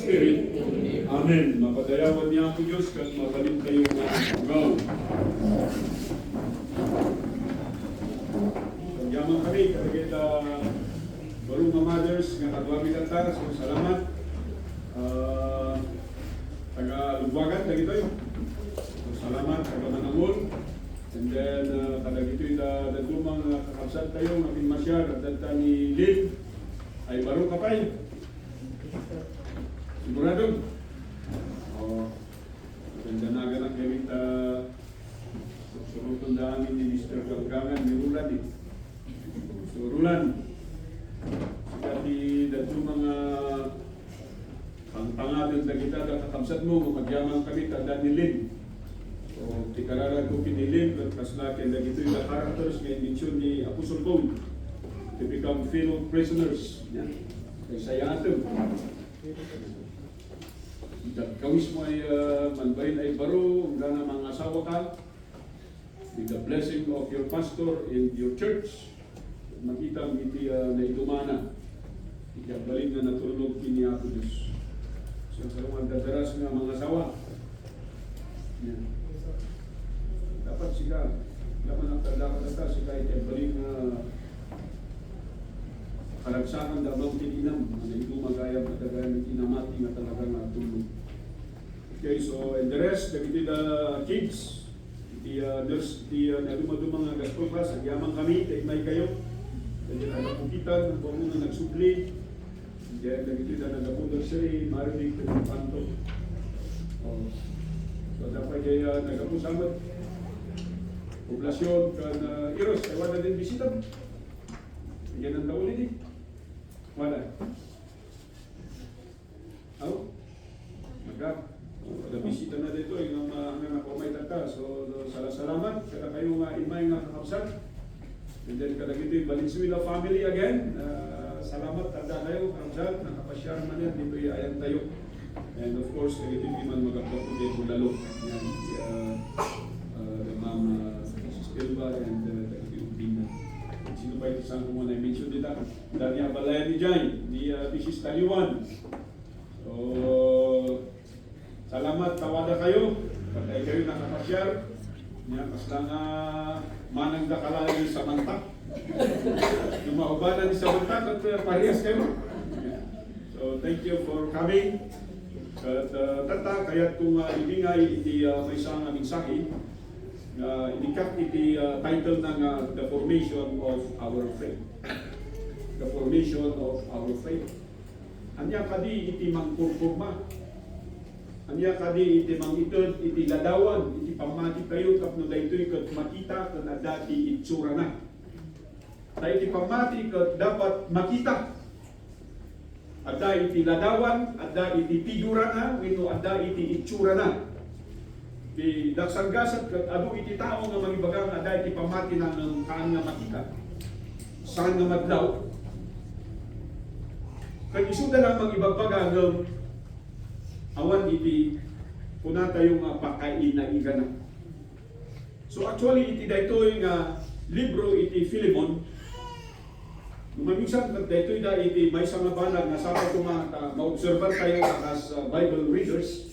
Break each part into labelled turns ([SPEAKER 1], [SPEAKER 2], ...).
[SPEAKER 1] Spirit. Amen. Mapadayawan niya ako Diyos kag mabalin kayo ng Pagyaman kami, kapag barong mga mothers nga kadwami kanta, so salamat. Taga-lugwagan, lagi ito yun. So salamat, taga-manamon. And then, kadag ito yung dadumang kakabsat tayo, mating masyar, at data ni Lynn, ay barong kapay. Sigurado? Maganda na ganang gamit surutong daamin ni Mr. Galgangan ni Rulan eh. So Rulan, kasi dito mga pangpangalan na kita na kakabsat mo, magyaman kami kada ni Lynn. So tikararan ko kinilin, kasi natin na ito yung characters na mention ni Apostle Paul to become fellow prisoners. Yan. Kaya saya natin. Kawis mo ay manbayin ay baro, hanggang na mga asawa ka, with the blessing of your pastor in your church, makita ang iti na idumana, ikabaling na natulog kini ako Diyos. So, karong dadaras nga mga asawa. Yan. Dapat sila, laman ang dapat nata, sila ikabaling na karagsakan damang tininam, na ito magayang matagayan ng tinamati na talagang natulog. Okay, so and the rest, dagiti the kids, iti nurse, iti nadumang mga gasto class, nagyamang kami, may kayo, dagiti nagapukitan, kung muna nagsubli, then dagiti na nagapundersary, marinig, panto. So dapat kayo nagapusamot, poblasyon, kan Iros, ay wala din bisita. Yan ang daulin eh. Wala. Aw? Magkak. Ada bisita na dito, yung mga nakumay tata. So, salamat. Kada kayo nga imay nga kakapsat. And then, kada ito yung Valenzuela family again. Salamat, tanda kayo, kakapsat. Nakapasyar man yan, dito yung ayan tayo. And of course, kada ito yung man magkapapo dito lalo. Yan, the ma'am Silva and the Pina. Sino pa ito saan kung na i-mention dito? Dahil niya balayan ni Jai, ni Mrs. Taliwan. So, salamat, tawada kayo. Patay kayo nakapasyar. Niya, kas lang manang dakalay sa mantak. Yung maubanan sa mantak at parehas kayo. So, thank you for coming. At tata, kaya kung ibingay, iti may isang mensahe, inikak iti title ng The Formation of Our Faith. The Formation of Our Faith. Anya kadi iti mangkurkurma. Anya kadi iti mangitod, iti ladawan, iti pamati kayo kapno daytoy ket makita ken adati itsura na. Tay iti pamati ket dapat makita. Ada iti ladawan, ada iti figura na, wenno ada iti itsura na. Di dagsanggasat ket adu iti tao nga magibagang ada iti pamati na ng kaan nga makita. Saan nga madlaw? Kaya isuda lang mag-ibagbaga ng awan iti puna tayong pakain na igana. So actually iti daytoy nga libro iti Philemon. Lumamisan kat daytoy da iti may nga banag nga sapa ma-observan tayo as Bible readers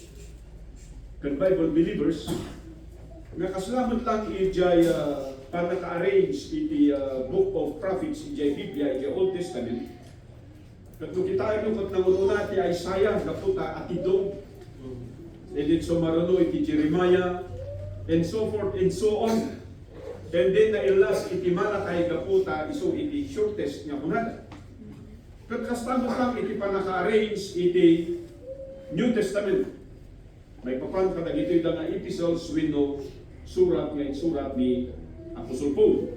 [SPEAKER 1] kan Bible believers. Nga kasalamat lang ijay para naka-arrange iti book of prophets ijay Biblia ijay Old Testament. Kung kita ay lukot ng una ti Isaiah, kaputa at Idong, and then so maruno iti Jeremiah, and so forth and so on. And then na ilas iti Malakay kaputa, iso iti shortest nga kunada. Katastamos lang iti panaka-arrange iti New Testament. May papan kadag ito yung nga epistles winno surat ni Apostle Paul.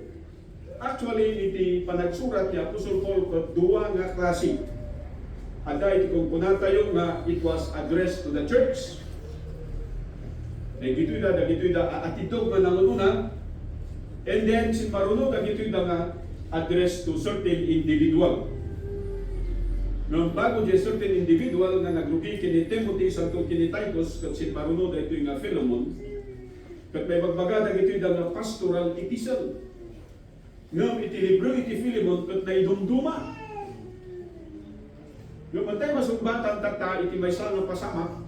[SPEAKER 1] Actually, iti panagsurat ni Apostle Paul ket duwa nga klase. Ada iti kung kunatayo nga it was addressed to the church. Dagitoy da atidog nga nangununa. And then si maruno dagitoy da nga addressed to certain individual. Nung bago di certain individual nga nagrugi kini Timothy santo kini Titus ket si maruno dagitoy nga Philemon. Ket may magbaga dagitoy da nga pastoral epistle. Ngam iti libro iti Philemon ket naidumduma. Yung mantay masumbatan tata iti may nga pasama,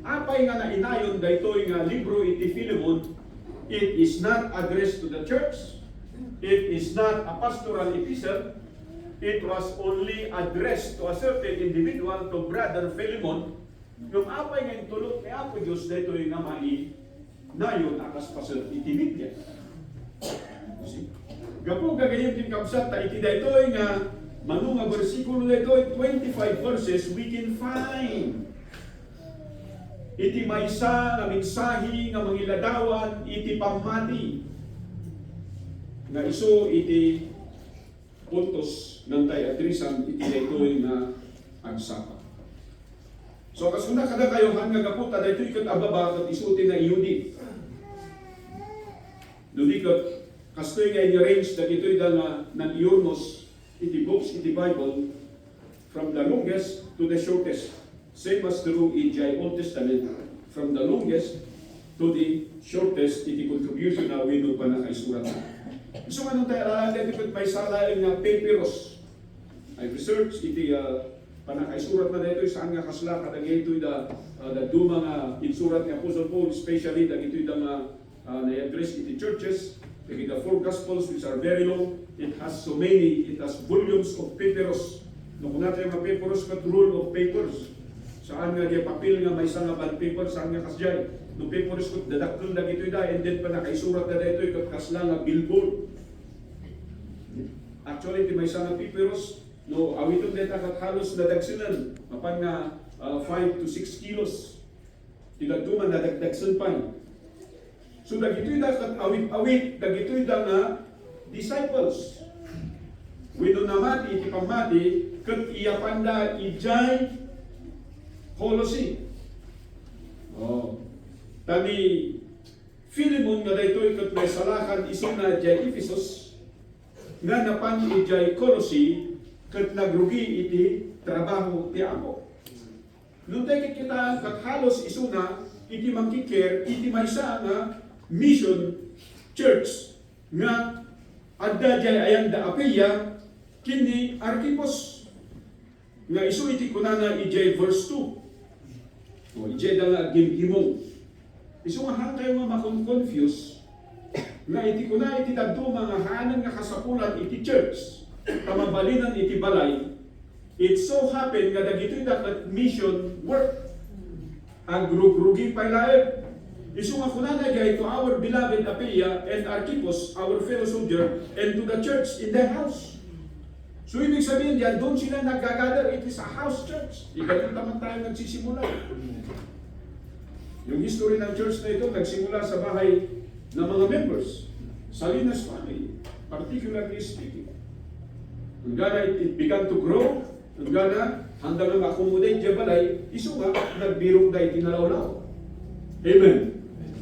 [SPEAKER 1] apay nga na inayon daytoy nga libro iti Philemon, it is not addressed to the church, it is not a pastoral epistle, it was only addressed to a certain individual, to Brother Philemon. Yung apay nga tulot ni Apo Diyos daytoy nga nayon akas pasel iti Biblia. Gapo gagayon din kabsat ta iti daytoy nga manunga bersikulo daytoy 25 verses we can find iti maysa nga mensahe nga mangiladawan iti pamati nga isu iti puntos ng tay-adrisan iti daytoy nga agsapa. So kasuna kada kayo hanga gaputa daytoy ket ababa ket isuti na Yudi. Dudi ket kastoy nga i-arrange dagitoy da nga nag-iurnos iti books iti Bible from the longest to the shortest. Same as true in the Old Testament, from the longest to the shortest iti contribution na wino pa na kaisurat. So anong tayo alalan iti may salain nga papyrus. I research iti panakaisurat na dito saan nga kasla kadagay ito the duma nga insurat ni Apostle Paul, especially dagito ito nga na-address iti churches. The 4 Gospels which are very long, it has so many, it has volumes of papyrus. No kung natin yung papyrus kat rule of papers. Saan nga di papel nga may isang band paper, saan nga kasjay. No papyrus kat dadakton na ito and then pa nakaisurat na dito kat kasla nga billboard. Actually, di may isang papyrus, no awiton dito kat halos nadagsinan. Mapan nga 5 to 6 kilos. Tigagduman nadagdagsan pa. So dagitoy da kat awit-awit, dagitoy da nga disciples. Wino namati iti pamati ket iyapanda ijay Colossi. Tani Philemon nga daytoy ket may salakan isu na ijay Ephesus nga napan ijay Colossi ket nagrugi iti trabaho ti Apo. Nung tayo kita kat halos isu na iti mangkiker iti maysa nga mission church nga adda jay ayan da apeya kini Archipos nga isu iti kunana ijay verse 2 o ijay da nga gimgimong isu nga hangkay nga makon-confuse nga iti kuna iti dadto mga hanan nga kasapulan iti church tamabalinan iti balay. It so happen nga dagitoy dapat mission work ang grup-rugi pailaib. Isu nga kunana jay to our beloved Apia and Archipos, our fellow soldier, and to the church in their house. So ibig sabihin diyan, doon sila naggagather, it is a house church. Ikaw naman tayo nagsisimula. Yung history ng church na ito, nagsimula sa bahay ng mga members. Salinas family, particularly speaking. Hanggang it began to grow, hanggang accommodate diya balay, isu nga, nagbirok da itinalaw-law. Amen.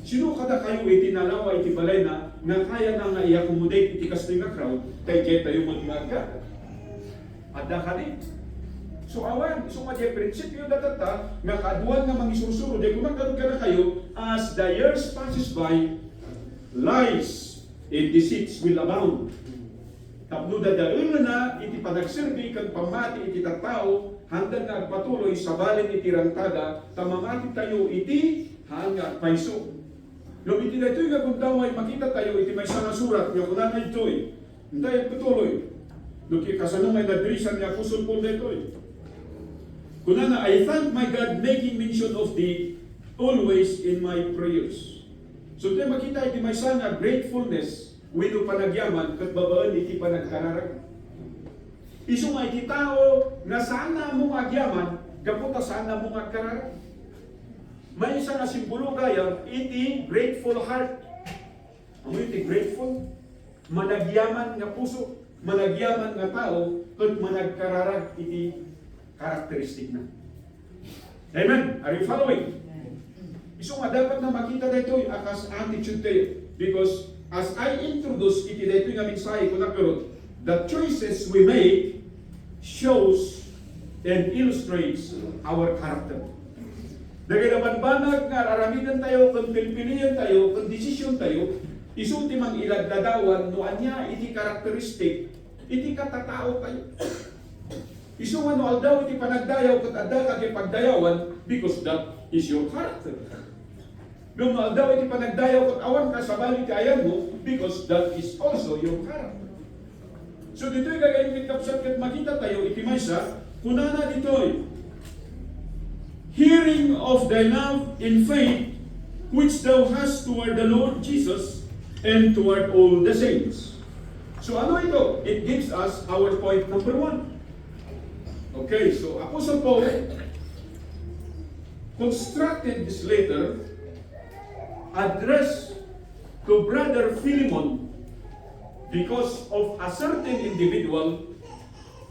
[SPEAKER 1] Sino kada kayo itinalaw iti balay na kaya na nga i-accommodate iti kasting nga crowd, kay jay tayo magmaga. Adda ka din. So awan, iso nga jay prinsipyo datata, nga kaduan nga mangisusuro, jay kung nagkaroon ka na kayo, as the years passes by, lies and deceits will abound. Tapno dadaon na iti panagserbi kag pamati iti tattao hanggang nagpatuloy sa balin iti rantada tamamati tayo iti hanga paiso. Yung iti na ito'y kagundaway makita tayo iti may sana surat nga kunan na ito'y hindi patuloy. Nung kasanong ay nadrisan ni Apostle Paul na ito'y kunan na I thank my God making mention of thee always in my prayers. So tayo makita iti may sana gratefulness wino panagyaman kat babaan iti panagkararag. Isu nga iti tao nga sana mong agyaman, gaputa sana mong agkararag. May isa nga simbolo gaya, iti grateful heart. Ano iti grateful? Managyaman nga puso, managyaman nga tao, kat managkararag iti karakteristik na. Amen? Are you following? Isu nga dapat na makita dito akas attitude tayo. Because as I introduce iti dito nga mensahe ko na pero the choices we make shows and illustrates our character. Dagay banag nga aramidan tayo, kung pilpilian tayo, kung desisyon tayo, isuti mang iladladawan, no anya iti karakteristik, iti katatao tayo. Isu nga no aldaw iti panagdayaw ket adda ka iti pagdayawan because that is your character. No aldaw iti panagdayaw ket awan ka sa bali ti ayan mo because that is also your character. So dito'y gagawin kapsat ket makita tayo iti maysa kunana dito'y hearing of thy love in faith which thou hast toward the Lord Jesus and toward all the saints. So ano ito? It gives us our point number 1. Okay, so Apostle Paul constructed this letter addressed to Brother Philemon because of a certain individual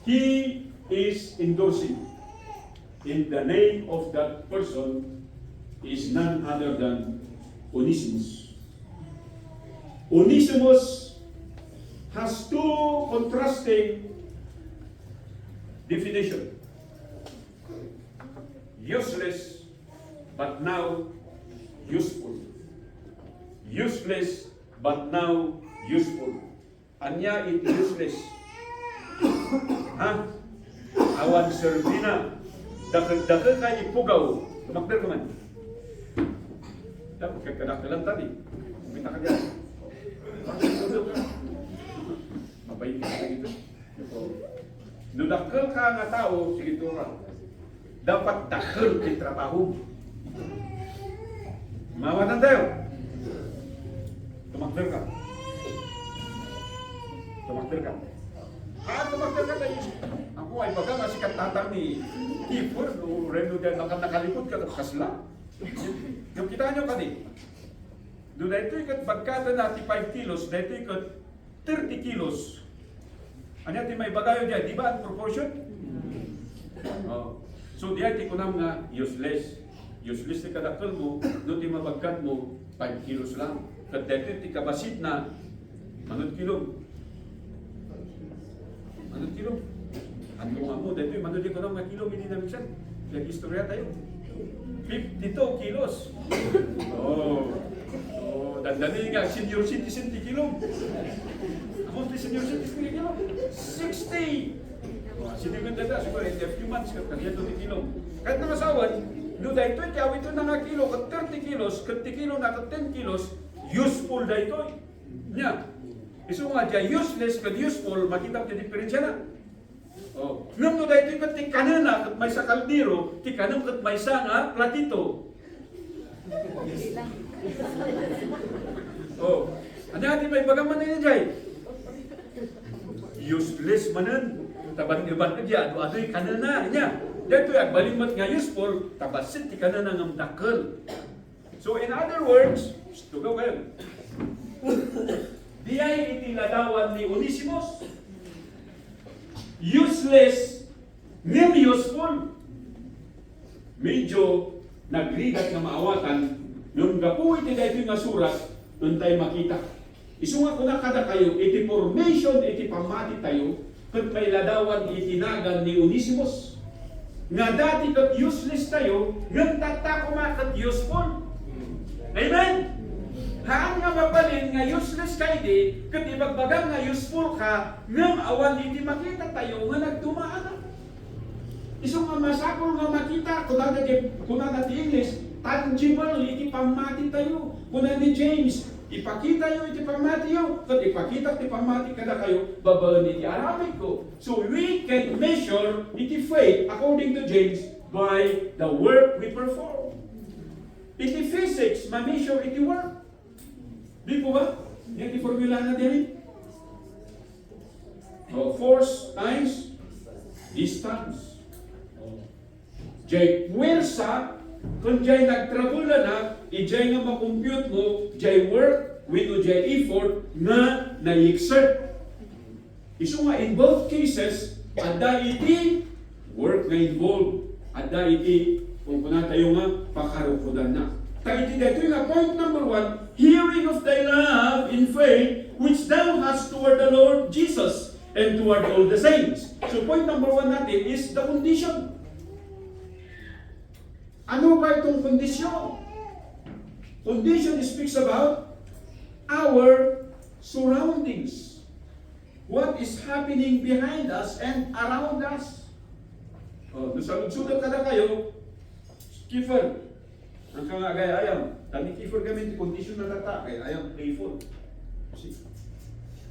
[SPEAKER 1] he is endorsing. In the name of that person is none other than Onesimus. Onesimus has two contrasting definitions. Useless, but now useful. Useless, but now useful. Anya it useless. Ha? Awan serbina. Dakil ka ipugaw. Tumakder ka man. Dapat kagkadakalan tadi. Kumita ka dyan. Mabait ka na dito. Nudakil ka nga tao, sige tura. Dapat dakil di trabaho. Mawatan tayo. Tumakder ka. Tumakder ka. Tumakder ka tayo. Ako ay baga nga sikat tatang ni Kipur, no rendo dyan nakalikod ka kasla. Yung kita nyo kani. Doon na ito ikat bagkata na 5 kilos, na ito ikat 30 kilos. Ano natin may bagayo dyan, di ba ang proportion? Oh. So diyan ti kunam nga useless. Useless ti kadakkel mo, doon ti mabagkat mo 5 kilos lang. Kat dito ti kabasit na manod kilo. Manod kilo. Ano nga mo, dito manod di kunam nga kilo, hindi na minsan. Kaya istorya tayo. 52 kilos. Oh. Oh, dandani nga senior citizen ti kilo. Ako ti senior citizen ti kilo. 60. Oh, sino nga dada siguro in a few months kaya to ti kilo. Kahit na masawan, no dahito ti awit na nga kilo kat 30 kilos, kat ti kilo na kat 10 kilos, useful dahito. Nya. Isu nga dia useless kat useful, makita ti diferensya na. Oh, ngam no dahito kat ti kanana kat may sa kaldero, ti kanam kat may sa nga platito. Oh, ano natin may bagaman na jay? Useless manan. Taban-iban ka dyan, ado'y kanana niya. Dito yung balimat nga useful, tabasit ti kanana ng dakal. So in other words, to go well. Diyay iti ladawan ni Onesimus. Useless, ngem useful. Medyo nagrigat na maawatan, yung gapu iti dito nga surat, doon tayo makita. Isu nga kuna kada kayo, iti formation, iti pamati tayo, kat may ladawan itinagan ni Onesimus. Nga dati kat useless tayo, ngam tata kumakat useful. Amen? Haan nga mapalin nga useless kayo di, kat ibagbagang nga useful ka, ngam awan iti makita tayo nga nagdumaan. Isu nga masakol nga makita, kuna ti English, tangible iti pamati tayo. Kuna ni James, ipakita nyo iti pamati nyo. Kat ipakita iti pamati kada kayo, babaan iti aramid ko. So we can measure iti faith, according to James, by the work we perform. Iti physics, ma-measure iti work. Di po ba? Iti formula na din. Force times distance. Jay puwersa, kung jay nagtrabulan na, ijay nga makompute mo, jay work, with jay effort, nga na-exert. Isu nga in both cases, ada iti work nga involved. Ada iti, kung kuna tayo nga, pakarukudan na. Iti dito nga point number 1, hearing of thy love in faith, which thou hast toward the Lord Jesus, and toward all the saints. So point number 1 natin is the condition. Ano ba itong kondisyon? Condition speaks about our surroundings. What is happening behind us and around us. Nasalud-sulod ka na kayo, kifar. Ang kangagay ayam. Tani kifar kami, condition na tata, kaya ayam playful. See?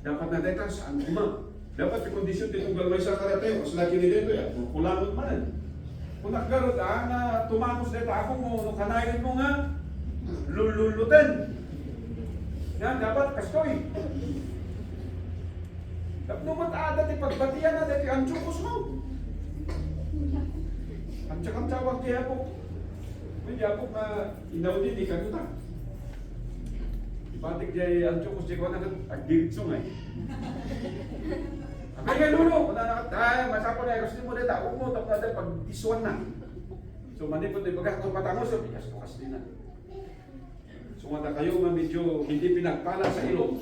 [SPEAKER 1] Dapat na tayo saan kuma. Dapat yung kondisyon titunggal may sa karate, mas laki ni dito ya, kulangot man. Kung nagkarot na tumamos dito ako mo, nung kanayin mo nga, lululutan. Yan, dapat kastoy. Dapat naman ada ti pagbatian na dati ang tsukos mo. Ang tsakang tawag di ako. May di ako na inaudin di kaguta. Ibatik di ang tsukos di ko na agdiritso nga eh. Ang kaya lulo, masapo na kasi mo dito, umutok na dito pag diswan na. So manipot di baga kung patangos, so bigas ko kasi na. Sumata kayo medyo hindi pinagpala sa ilong,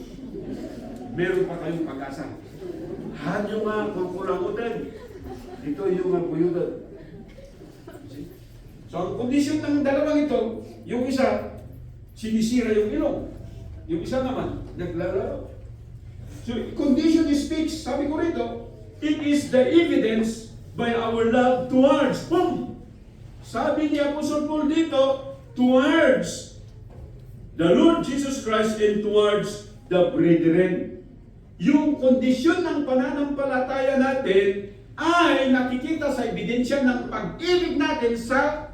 [SPEAKER 1] meron pa kayong pag-asa. Hanyo nga kung kulangutin, ito yung mga buyudan. So ang kondisyon ng dalawang ito, yung isa, sinisira yung ilong. Yung isa naman, naglalaro. So condition speaks, sabi ko rito, it is the evidence by our love towards whom? Sabi ni Apostle Paul dito, towards the Lord Jesus Christ and towards the brethren. Yung kondisyon ng pananampalataya natin ay nakikita sa ebidensya ng pag-ibig natin sa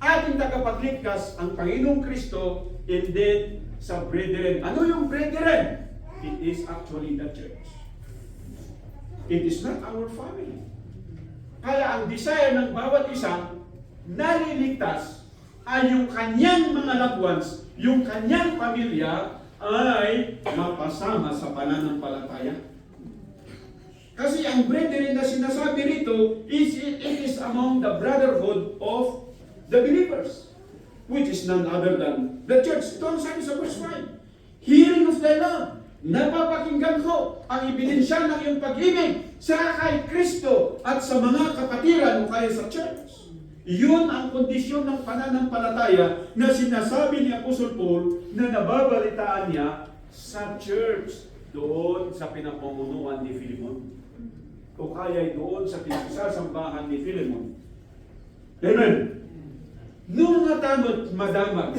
[SPEAKER 1] ating tagapagligtas, ang Panginoong Kristo, and then sa brethren. Ano yung brethren? It is actually the church. It is not our family. Kaya ang desire ng bawat isang naliligtas ay yung kanyang mga loved ones, yung kanyang pamilya ay mapasama sa pananampalataya. Kasi ang brethren na sinasabi rito it is among the brotherhood of the believers, which is none other than the church. Ito ang sabi sa verse 5. Hearing of thy love, napapakinggan ko ang ebidensya ng iyong pag-ibig sa kay Kristo at sa mga kapatiran o kaya sa church. Iyon ang kondisyon ng pananampalataya na sinasabi ni Apostle Paul na nababalitaan niya sa church doon sa pinamumunuan ni Philemon. O kaya doon sa pinagsasambahan ni Philemon. Amen. Nung natamot madamag,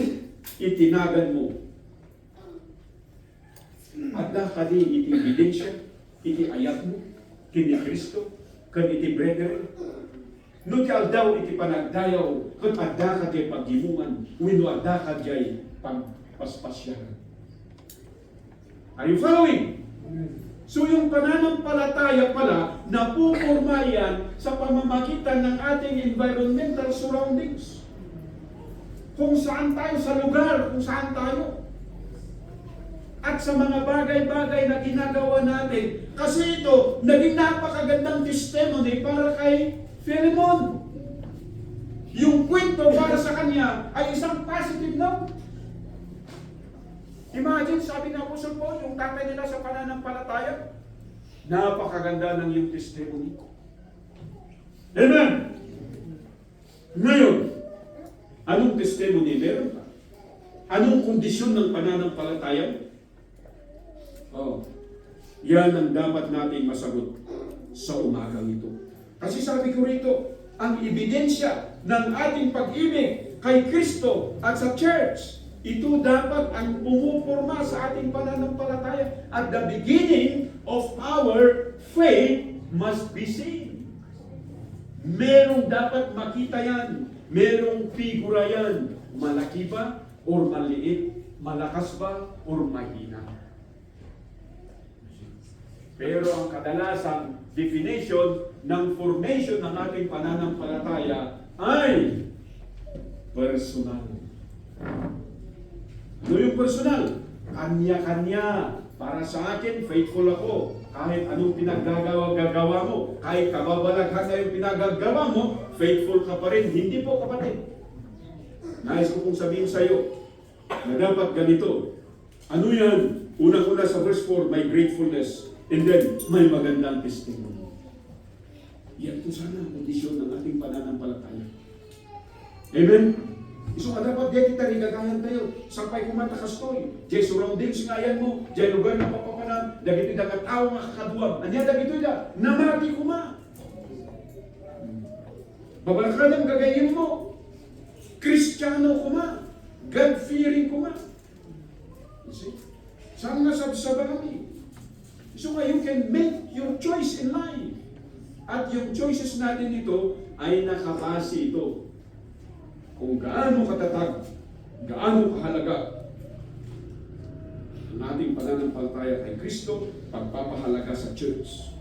[SPEAKER 1] itinagan mo. At kadi iti ebidensya, iti ayat mo, kini Kristo, kan iti brethren. No ti aldaw iti panagdayaw, kan adda ka jay paggimungan, wenno adda ka jay pagpaspasyaran. Are you following? So yung pananampalataya pala, napupurma yan sa pamamagitan ng ating environmental surroundings. Kung saan tayo sa lugar, kung saan tayo. At sa mga bagay-bagay na ginagawa natin. Kasi ito, naging napakagandang testimony para kay Philemon. Yung kwento para sa kanya ay isang positive note. Imagine, sabi ng Apostle Paul, yung tatay nila sa pananampalataya, napakaganda ng yung testimony. Amen! Ngayon, anong testimony meron ka? Anong kondisyon ng pananampalataya? Yan ang dapat nating masagot sa umagang ito. Kasi sabi ko rito, ang ebidensya ng ating pag-ibig kay Kristo at sa church, ito dapat ang pumupurma sa ating pananampalataya. At the beginning of our faith must be seen. Merong dapat makita yan. Merong figura yan. Malaki ba or maliit? Malakas ba or mahina? Pero ang kadalasang definition ng formation ng ating pananampalataya ay personal. Ano yung personal? Kanya-kanya. Para sa akin, faithful ako. Kahit anong gagawa mo, kahit kababalaghan na yung pinagagawa mo, faithful ka pa rin. Hindi po, kapatid. Nais ko pong sabihin sa iyo na dapat ganito. Ano yan? Unang-una sa verse 4, my gratefulness. And then, may magandang testimony. Yan po sana ang kondisyon ng ating pananampalataya. Amen? So, dapat diyan kita rigagahan tayo. Sampay kumatakas ko. Diyan surroundings nga yan mo. Diyan lugar na papapanan. Dagito dagat tao nga kakaduwag. Anya dagito da. Namati kuma. Babalakadang gagayin mo. Kristiyano ko ma. God-fearing ko ma. You see? Saan nasabsaba kami? So you can make your choice in life. At yung choices natin ito ay nakabase ito. Kung gaano katatag, gaano kahalaga ang ating pananampalataya kay Kristo, pagpapahalaga sa church.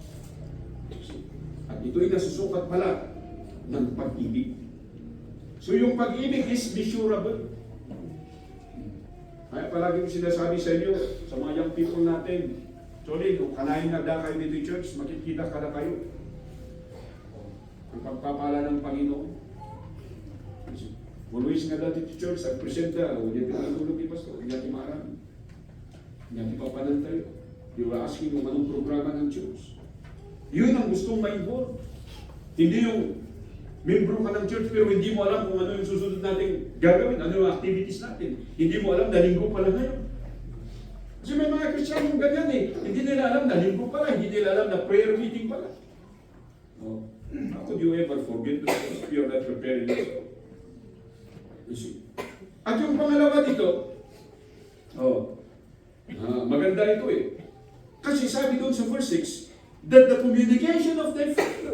[SPEAKER 1] At ito'y nasusukat pala ng pag-ibig. So yung pag-ibig is measurable. Kaya palagi ko sinasabi sa inyo, sa mga young people natin, sorry, kung kanahin na kayo dito church, makikita ka na kayo. Ang pagpapala ng Panginoon. Always nga dati to church, ang presenta, o hindi pinatulog ni Pastor, hindi natin marami. Hindi natin papanantay. You were asking kung anong programa ng church. Yun ang gustong ma-involve. Hindi yung membro ka ng church pero hindi mo alam kung ano yung susunod nating gagawin, ano yung activities natin. Hindi mo alam na linggo pala ngayon. Kasi may mga Kristiyanong ganyan eh. Hindi nila alam na linggo pala, hindi nila alam na prayer meeting pala. Oh. How could you ever forget to if you're not preparing yourself? You see? At yung pangalawa dito, maganda ito eh. Kasi sabi doon sa verse 6, that the communication of thy faith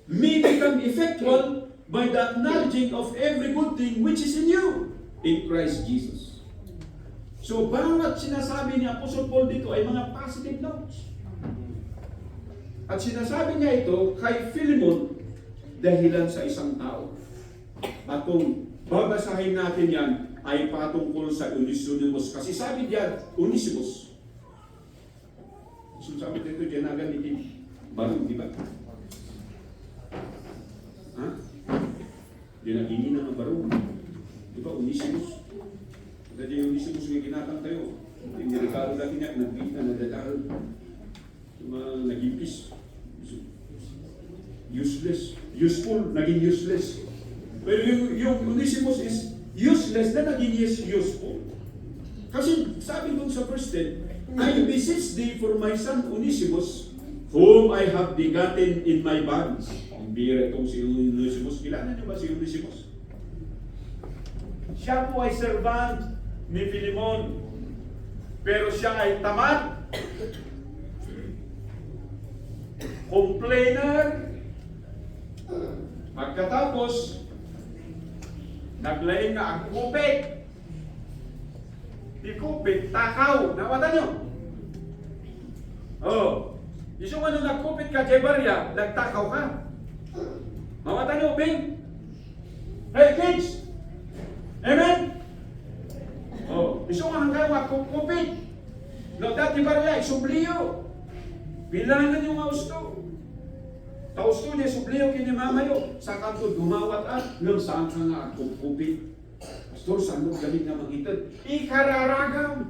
[SPEAKER 1] may become effectual by the acknowledging of every good thing which is in you, in Christ Jesus. So, bawat sinasabi ni Apostle Paul dito ay mga positive notes. At sinasabi niya ito kay Philemon dahilan sa isang tao. At kung babasahin natin yan, ay patungkol sa Onesimus. Kasi sabi diyan, Onesimus. So sabi dito, diyan agad ni Barong, di ba? Ha? Diyan nagini na ng Barong. Di ba, Onesimus? Dati yung Onesimus yung ginatang tayo. Hindi regalo dati niya, nagbita, nadadaro. Nagipis. Useless. Useful, naging useless. Pero yung Onesimus is useless na naging useful. Kasi sabi dun sa verse 10, I beseech thee for my son Onesimus, whom I have begotten in my bonds. Ang bira itong si Onesimus. Kilala niyo ba si Onesimus? Siya po ay servant ni Philemon. Pero siya ay tamad, complainer. Pagkatapos, naglaing na ang kupit. Di kupit, takaw. Nawatan nyo? Isong ano nagkupit ka, Jebaria, nagtakaw ka. Mawatan nyo, Bing? Hey, kids! Amen? Isong ang hanggang kupit. No, dati Jebaria, isubliyo. Bilangan yung austo. Tausto niya, subliyo kinimamayo. Sa kanto, dumawat at nung saan ka nga at kupit. Pastor, saan mo galing na mangitad? Ikararagam.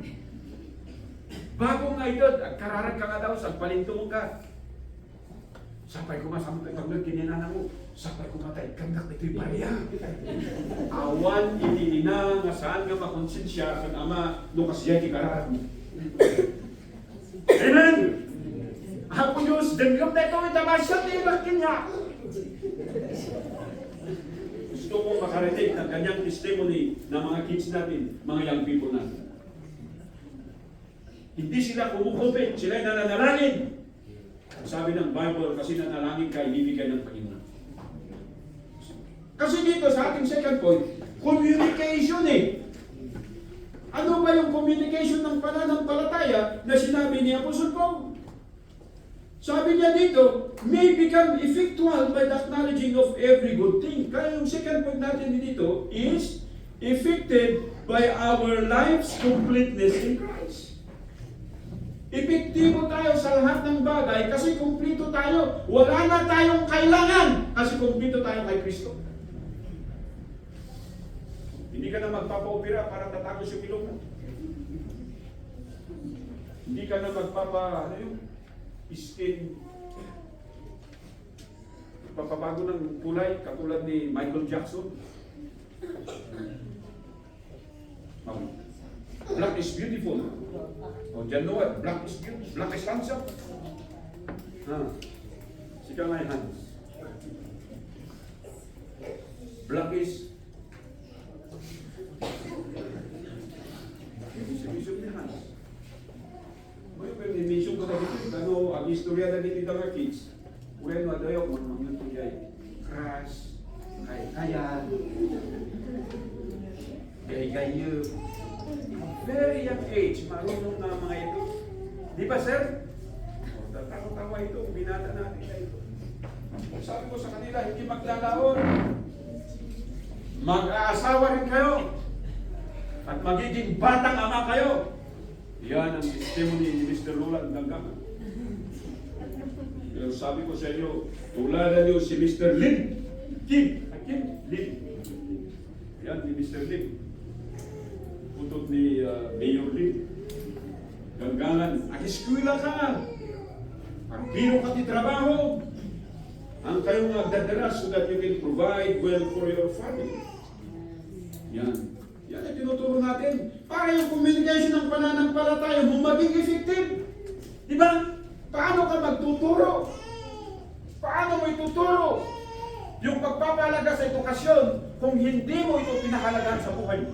[SPEAKER 1] Bago nga ito, kararag ka nga daw, sa palintong ka. Sapay kumasamot ay paglag kininana mo. Sapay kumatay, kandak ito'y bariya. Awan itinina nga saan nga makonsensya sa ama nung kasiyay kikararag mo. Amen! Ako Diyos, denggam na ito, itamasya tirakin niya. Gusto kong makarinig ng kanyang testimony ng mga kids natin, mga young people natin. Hindi sila kumukupit, sila ay nananalangin. Sabi ng Bible, kasi nanalangin ka, ibibigay ng Panginoon. Kasi dito sa ating second point, communication eh. Ano ba yung communication ng pananampalataya na sinabi ni Apostle Paul? Sabi niya dito, may become effectual by the acknowledging of every good thing. Kaya yung second point natin dito is effected by our life's completeness in Christ. Epektibo tayo sa lahat ng bagay kasi kumplito tayo. Wala na tayong kailangan kasi kumplito tayo kay Kristo. Hindi ka na magpapa-opera para tatagos yung ilong mo. Hindi ka na skin. Papabago ng kulay, katulad ni Michael Jackson. Black is beautiful. Diyan Noah, black is beautiful. Black is handsome. Sika nga Hans. blackish. Ibig naman. May permission ko na dito. Ano, ang istorya na dito ng kids. Bueno, adayo ko mga tuyay. Crash, kaya, gay-gayo. Very young age, marunong na mga ito. Di ba, sir? Tatawa ito, binata natin na ito. Sabi ko sa kanila, hindi maglalaon. Mag-aasawa rin kayo. At magiging batang ama kayo. Yan ang testimony ni Mr. Roland Gangama. Pero sabi ko sa inyo, tuladan niyo si Mr. Lim. Kim. Lim. Yan ni Mr. Lim. Putot ni Mayor Lim. Ganggangan. Akiskwila ka. Ang biro ka ti trabaho. Ang kayong magdadala so that you can provide well for your family. Yan. Yan ang tinuturo natin. Para yung communication ng pananampalataya mo maging effective. Diba? Paano ka magtuturo? Paano mo ituturo? Yung pagpapahalaga sa edukasyon kung hindi mo ito pinahalagaan sa buhay mo.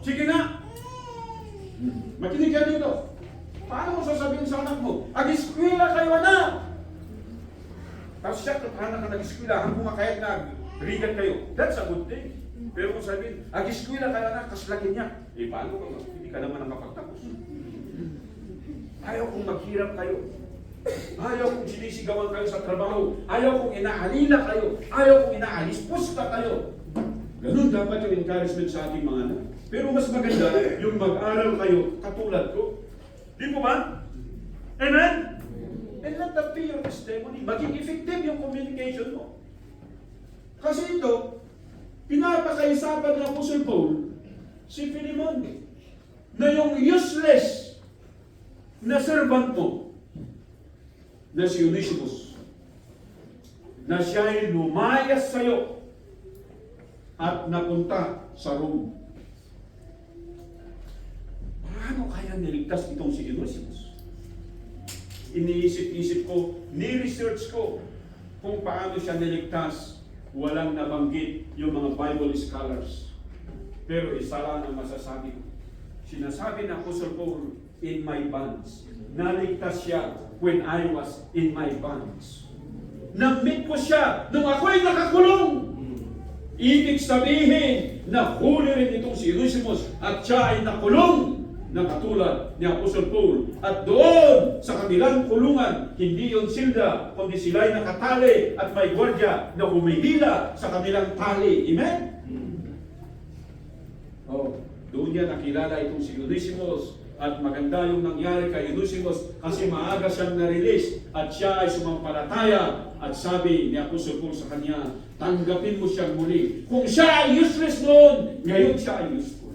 [SPEAKER 1] Sige na. Makinig ka dito. Paano mo sasabihin sa anak mo? Ag-eskwela kayo na! Tapos siya, paano ka nag-eskwela? Hanggang makayag na rigat kayo. That's a good thing. Pero kung sabihin, ag-eskwela kayo na, kaslagin niya. Eh, paano ka? Hindi ka naman nakapagtapos. Ayaw kong maghirap kayo. Ayaw kong sinisigawan kayo sa trabaho. Ayaw kong inaalila kayo. Ayaw kong inaalispusta kayo. Ganun dapat yung encouragement sa ating mga anak. Pero mas maganda yung mag-aral kayo katulad ko. Di po ba? Amen? And let that be your testimony. Maging effective yung communication mo. Kasi ito, pinapakaisapan ng Apostle Paul si Philemon na yung useless na servant mo na si Onesimus na siya ay lumayas sa'yo at napunta sa Rome. Paano kaya niligtas itong si Onesimus? Iniisip-isip ko, ni-research ko kung paano siya niligtas. Walang nabanggit yung mga Bible scholars. Pero isa lang ang masasabi ko. Sinasabi ng Apostle Paul, in my bonds. Naligtas siya when I was in my bonds. Na-meet ko siya nung ako'y nakakulong. Ibig sabihin na huli rin itong si Onesimus at siya ay nakulong na katulad ni Apostle Paul. At doon sa kanilang kulungan, hindi yung silda, kundi sila'y nakatali at may gwardya na humihila sa kanilang tali. Amen? Oh, doon niya nakilala itong si Onesimus. At maganda yung nangyari kay Onesimus kasi maaga siyang na-release at siya ay sumampalataya. At sabi ni Apostle Paul sa kanya, tanggapin mo siyang muli. Kung siya ay useless noon, ngayon siya ay useful.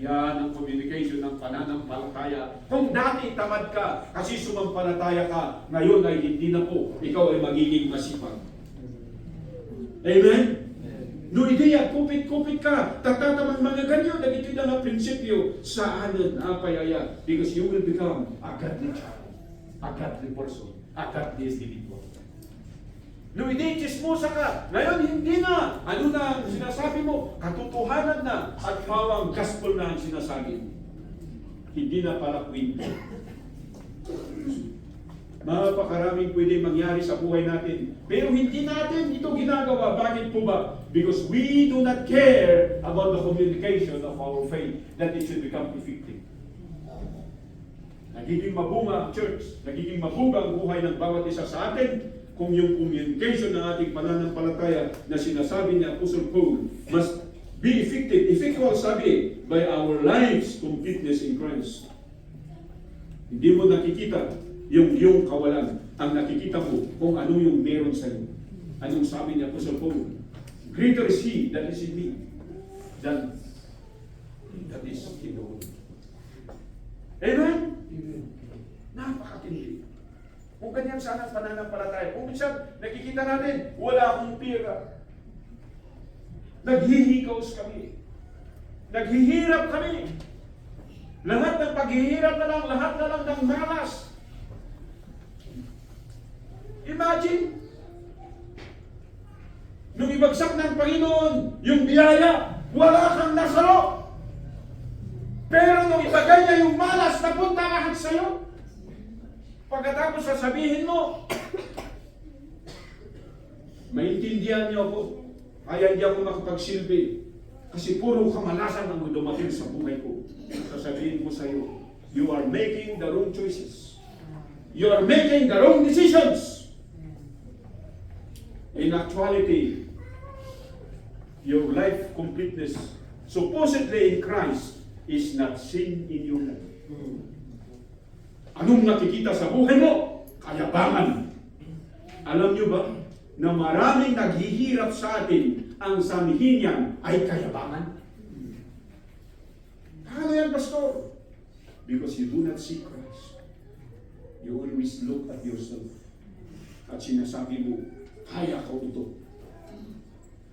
[SPEAKER 1] Yan ang communication ng pananampalataya. Kung dati tamad ka kasi sumampalataya ka, ngayon ay hindi na po. Ikaw ay magiging masipag. Amen? No idea, kupit-kupit ka, tatatamang mga ganyan, nagiging na prinsipyo sa anon, apayaya, because you will become a godly child, a godly person, a godly individual. No idea, chismosa ka, ngayon hindi na, ano na ang sinasabi mo, katotohanan na, at mawang gospel na ang sinasabi. Hindi na pala kwento. Napakaraming pwede mangyari sa buhay natin. Pero hindi natin ito ginagawa. Bakit po ba? Because we do not care about the communication of our faith that it should become effective. Nagiging mabunga ang church. Nagiging mabunga ang buhay ng bawat isa sa atin kung yung communication ng ating pananampalataya na sinasabi ni Apostle Paul must be effective. Effectual sabi by our lives completeness in Christ. Hindi mo nakikita yung iyong kawalan, ang nakikita mo kung ano yung meron sa iyo. Anong sabi ni Apostle Paul? Greater is He that is in me than that is in the world. Amen? Napakatindi. Kung ganyan sana ang pananampalataya, kung minsan nakikita natin, wala akong pira. Naghihikaws kami. Naghihirap kami. Lahat ng paghihirap na lang, lahat na lang ng malas. Imagine, Nung ibagsak ng Panginoon yung biyaya, wala kang nasalo. Pero nung ibagay niya yung malas, napunta lahat sa'yo. Pagkatapos sasabihin mo, maintindihan niyo ako, kaya hindi ako makapagsilbi. Kasi puro kamalasan ang dumating sa buhay ko. Sasabihin ko sa iyo, you are making the wrong choices. You are making the wrong decisions. In actuality, your life completeness, supposedly in Christ, is not seen in your life. Anong nakikita sa buhay mo? Kayabangan. Alam niyo ba na maraming naghihirap sa atin, ang sanhin niyan ay kayabangan? Paano yan, Pastor? Because you do not see Christ. You always look at yourself. At sinasabi mo, kaya ko ito.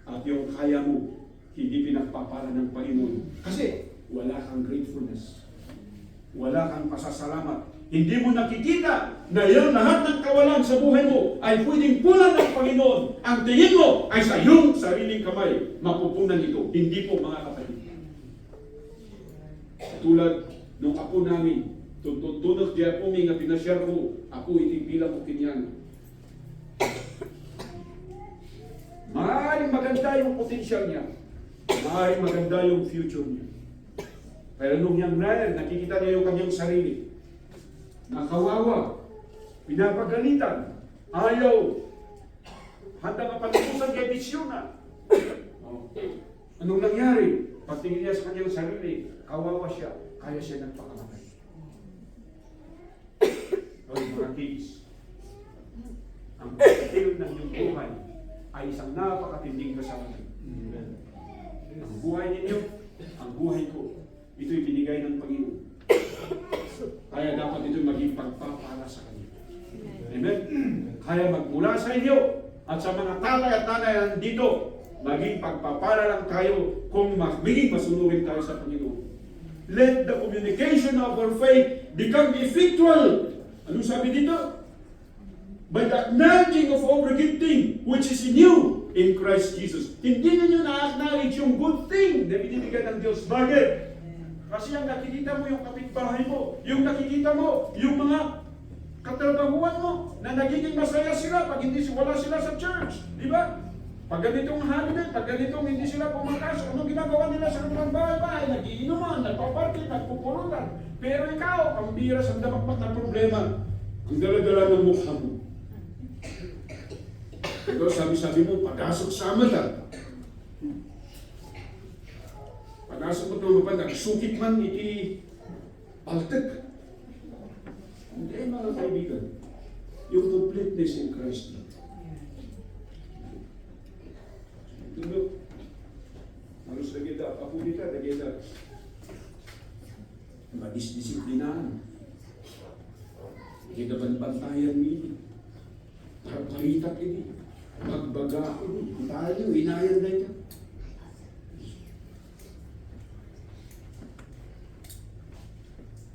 [SPEAKER 1] At yung kaya mo, hindi pinagpapala ng Panginoon. Kasi wala kang gratefulness. Wala kang pasasalamat. Hindi mo nakikita na yung lahat ng kawalan sa buhay mo ay pwedeng punan ng Panginoon. Ang tingin mo ay sa iyong sariling kamay. Mapupunan ito. Hindi po, mga kapatid. Tulad nung apo namin, tunod di ako nga pinashare ko, ako itipilang ko kinyan. Maaaring maganda yung potential niya. Maaaring maganda yung future niya. Pero nung yang nakikita niya yung kanyang sarili, nakawawa, pinapagalitan, ayaw, handa ka palipusan kay bisyo na. Anong nangyari? Pagtingin niya sa kanyang sarili, kawawa siya, kaya siya nagpakamatay. O mga kids, ang pagkatil ng iyong buhay ay isang napakatinding kasalanan. Ang buhay ninyo, ang buhay ko, ito'y binigay ng Panginoon. Kaya dapat ito'y maging pagpapala sa Kanya. Amen? Kaya magmula sa inyo at sa mga tatay at nanay dito, maging pagpapala lang tayo kung maging masunurin tayo sa Panginoon. Let the communication of our faith become effectual. Anong sabi dito? By the acknowledging of every good thing which is in you in Christ Jesus. Hindi ninyo na-acknowledge yung good thing na binibigay ng Diyos. Bakit? Kasi ang nakikita mo yung kapitbahay mo, yung nakikita mo, yung mga katrabahuan mo, na nagiging masaya sila pag hindi wala sila sa church. Di ba? Pag ganitong holiday, pag ganitong hindi sila pumakas, anong ginagawa nila sa lumang bahay-bahay? Nagiinuman, nagpaparty, nagpupulutan. Pero ikaw, ang bira sa damakmak na problema, ang dala-dala ng mukha mo. Ito, sabi-sabi mo, pagasok sa amata. Pagasok mo ito ba, nagsukit man, iti paltek. Hindi, mga kaibigan. Yung completeness in Christ. Tundok. Harus lagi kita, apa pun kita, lagi kita madisdisiplinaan. Kita bantayan ini. Paritak ini. Magbaga ini. Tayo, inayan na ito.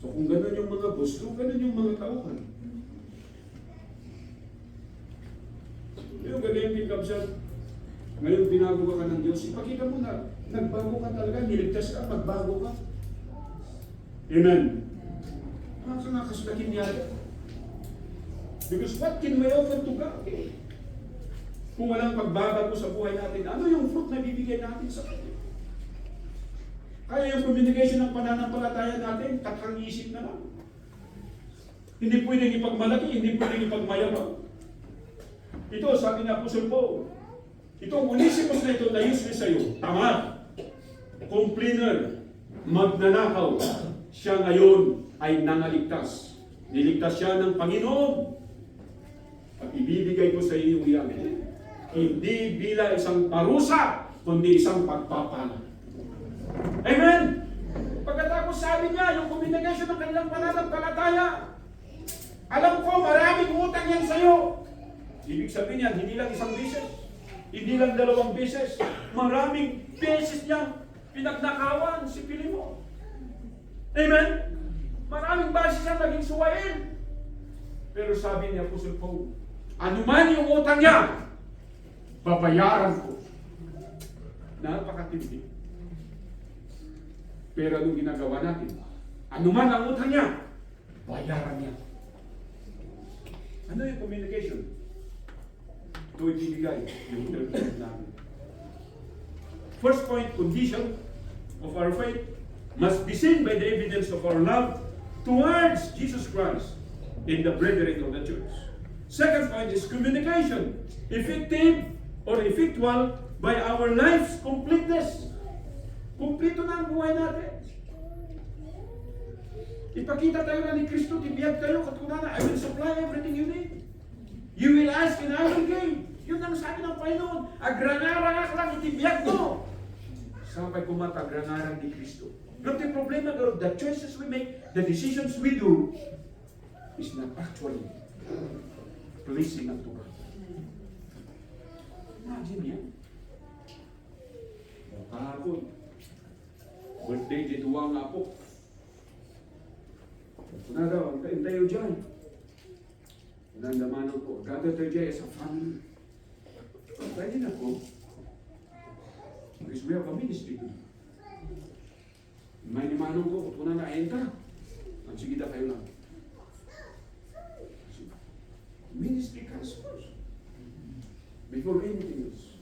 [SPEAKER 1] So kung gano'n yung mga boss, kung gano'n yung mga tauhan. Yung ganyan din kapsat, ngayon binago ka ng Diyos, ipakita mo na, nagbago ka talaga, niligtas ka, magbago ka. Amen. Mga kanakasulakin niya. Because what can we offer to God? Kung walang pagbabago sa buhay natin, ano yung fruit na bibigyan natin sa Kanya? Kaya yung communication ng pananampalataya natin, tatlong isip na lang. Hindi pwedeng ipagmalaki, hindi pwedeng ipagmayabang. Ito, sabi ni Apostle Paul, itong Onesimus na ito na useless sa iyo, tamad, complainer, magnanakaw, siya ngayon ay nangaligtas. Niligtas siya ng Panginoon. At ibibigay ko sa iyo yan. Hindi bilang isang parusa, kundi isang pagpapala. Amen? Pagkatapos sabi niya, yung communication ng kanilang pananampalataya, alam ko maraming utang yan sa iyo. Ibig sabihin niya, hindi lang isang beses, hindi lang 2 beses, maraming beses niyang pinagnakawan si Pilimon. Amen? Maraming beses siyang naging suwain. Pero sabi ni Apostle Paul, anuman yung utang niya, babayaran ko. Napakatindi. Pero anong ginagawa natin? Ano man ang utang niya, bayaran niya. Ano yung communication? Ito ibibigay yung interpretation namin. First point, condition of our faith must be seen by the evidence of our love towards Jesus Christ and the brethren of the church. Second point is communication, effective or effectual by our life's completeness. Kumplito na ang buhay natin. Ipakita tayo na ni Kristo, tibiyag tayo, katunanan, I will supply everything you need. You will ask and I will give. Yun ang sabi ng Panginoon. Agranarang lang, itibiyag mo. Sabay kumata, agranarang ni Kristo. But the problem about the choices we make, the decisions we do, is not actually pleasing unto God. Imagine yan. Kahapon, birthday di duwa nga po. Una daw, antayin tayo dyan. Nandamanan ko, gather tayo dyan as a family. Antayin ako. Because we have a ministry to do. May nimanong ko, kung na enta. Ang sige na kayo lang. Ministry comes first. Before anything else.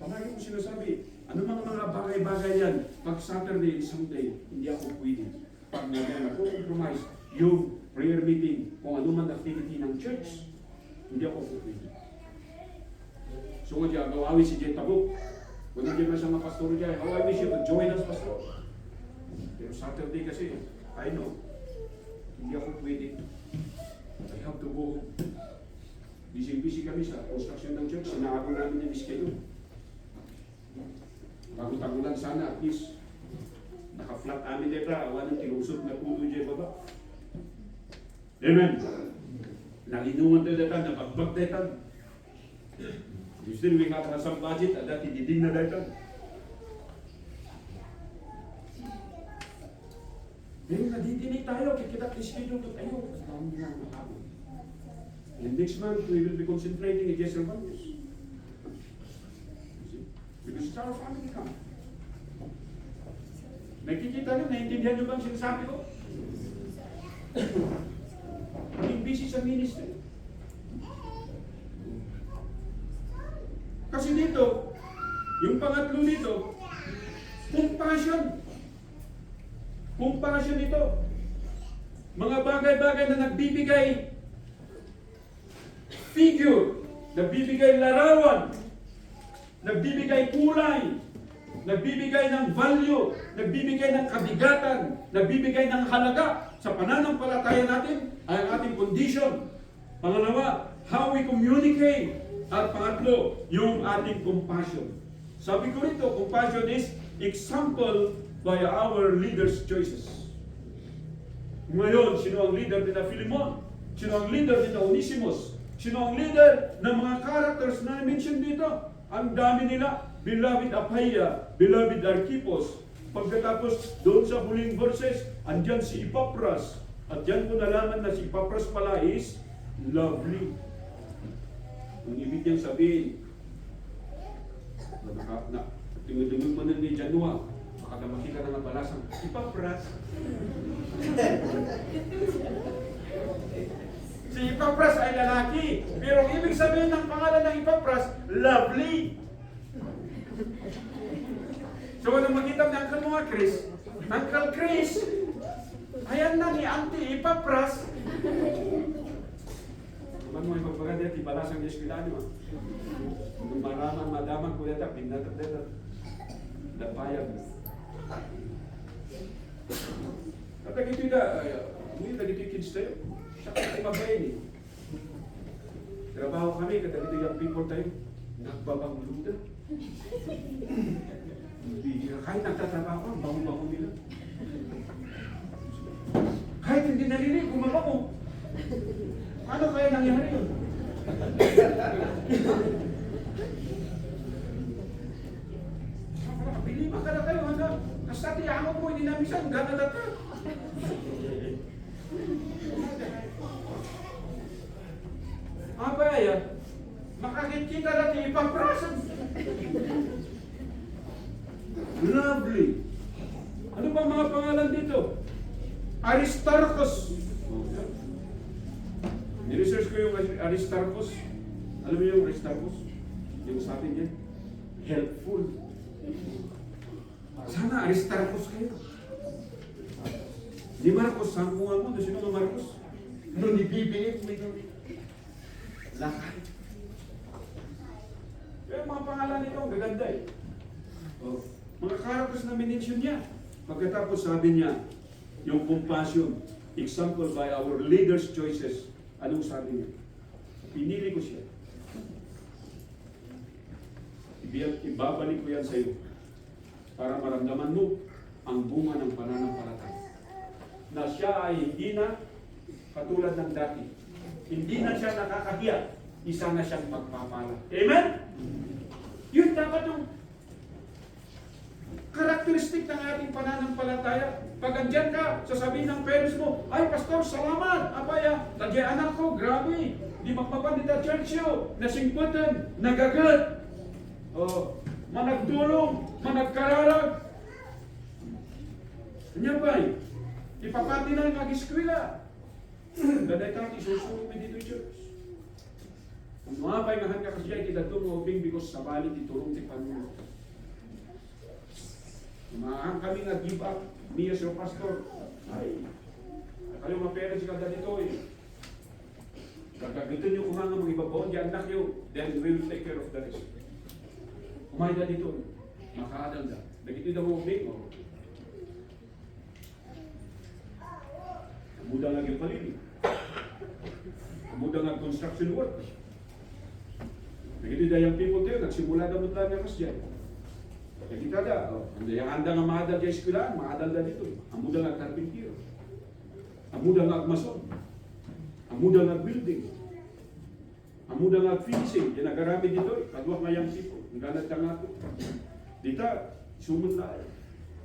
[SPEAKER 1] Palagi ko sinasabi, ano mga bagay-bagay yan, pag Saturday and Sunday, hindi ako pwede. Pag nag-compromise yung prayer meeting, kung ano man activity ng church, hindi ako pwede. So nga dyan, gawawi si Jen Tabuk. Kung hindi na siya mga pastor dyan, how I wish you to join us, pastor. Pero Saturday kasi, I know, hindi ako pwede. I have to go. Busy-busy kami sa construction ng church, sinaabang namin yung schedule. Bago-tagulan sana, at least, naka-flat amin dito, awan ng kilusot na puto dyan baba. Amen. Nanginuman tayo dito, napagbag dito. Still, we have some budget, at dati diding na dito. Pero nadidinig tayo, kikita schedule to tayo. Kasi kami na mahabot. And next month, we will be concentrating in Jessel Values. Because it's our family camp. Nakikita nyo, naiintindihan nyo ba ang sinasabi ko? Maging busy sa ministry. Kasi dito, yung pangatlo dito, compassion. Compassion ito. Mga bagay-bagay na nagbibigay figure, nagbibigay larawan, nagbibigay kulay, nagbibigay ng value, nagbibigay ng kabigatan, nagbibigay ng halaga sa pananampalataya natin ay ang ating condition. Pangalawa, how we communicate. At pangatlo, yung ating compassion. Sabi ko rito, compassion is example by our leaders' choices. Ngayon, sino ang leader ni na Philemon? Sino ang leader ni na Onesimus? Sino ang leader ng mga characters na na-mention dito? Ang dami nila. Beloved Apphia, beloved Archippus. Pagkatapos doon sa huling verses, andyan si Epaphras. At dyan ko nalaman na si Epaphras pala is lovely. Ang ibig niyang sabihin, tingin-tingin mo na ni Janua, makadamaki ka na ng balasang Epaphras. Si Epaphras ay lalaki, pero ang ibig sabihin ng pangalan ng Epaphras, lovely. So kung makita ni Uncle mga Chris, Uncle Chris, ayan na ni Auntie Epaphras. Naman mo yung pagpaganda, tibalas ang eskwila niyo. Kung maraman, madaman ko yata, pinatap dito. Dapayag. At ito na, hindi na dito kids tayo. Siya kayo mabayin eh. Trabaho kami, kada dito yung people tayo. Nagbabang luda. Kahit nagtatrabaho, ang bango-bango nila. Kahit hindi narinig, gumabango. Ano kaya nangyari yun? Bilima ka na kayo, hanggang kasati ako po, hindi namin siya, gana na ka. Apa ya? Makakita Thirdly, ano ba mga pangalan dito? Aristarchus. Ni-research ko yung Aristarchus. Alam mo yung Aristarchus? Yung sabi niya, helpful. Sana Aristarchus kayo. Di Marcos, sangkungan mo. Sino nga Marcos? Ano ni BBM? Lakay. Kaya mga pangalan nito, ang gaganda eh. Oh. Mga characters na minention niya. Pagkatapos sabi niya, yung compassion, example by our leaders' choices. Anong sabi niya? Pinili ko siya. Ibabalik ko yan sa iyo para maramdaman mo ang bunga ng pananampalataya. Na siya ay hindi na katulad ng dati. Hindi na siya nakakahiya. Isa na siyang pagpapala. Amen? Yun dapat yung karakteristik ng ating pananampalataya. Pag andyan ka, sasabihin ng parents mo, ay, Pastor, salamat! Abaya, tadya anak ko, grabe! Di magpapanit ang church yo, nasingputan, nagagat, managdulong, managkararag. Kanya ba eh? Ipapati na ang mag-eskwela. Daday kang isusulong mo dito church. Kung mga paingahan ka kasi ay kita tumubing because sa balik iturong ti Panginoon. Umahan kami nga give up. Me as your pastor. Ay, kayo mga parents ka dito eh. Kagagito nyo kung nga mga ibabaon, di anak nyo, then we will take care of the rest. Kumain na dito. Makaadal na. Nagito na mo ubing mo. Muda nga yung palili. Muda nga construction work. Nagito na yung people tayo, nagsimula na mutla niya mas dyan. Kita ada, yang anda nga maadal dyan eskwelahan, maadal na dito. Ang muda nga karpintiro. Ang muda nga agmason. Ang muda nga building. Ang muda nga finishing. Yan nagarami dito. Kaduak nga yung people. Ang ganat ka nga ito. Dita, sumun na.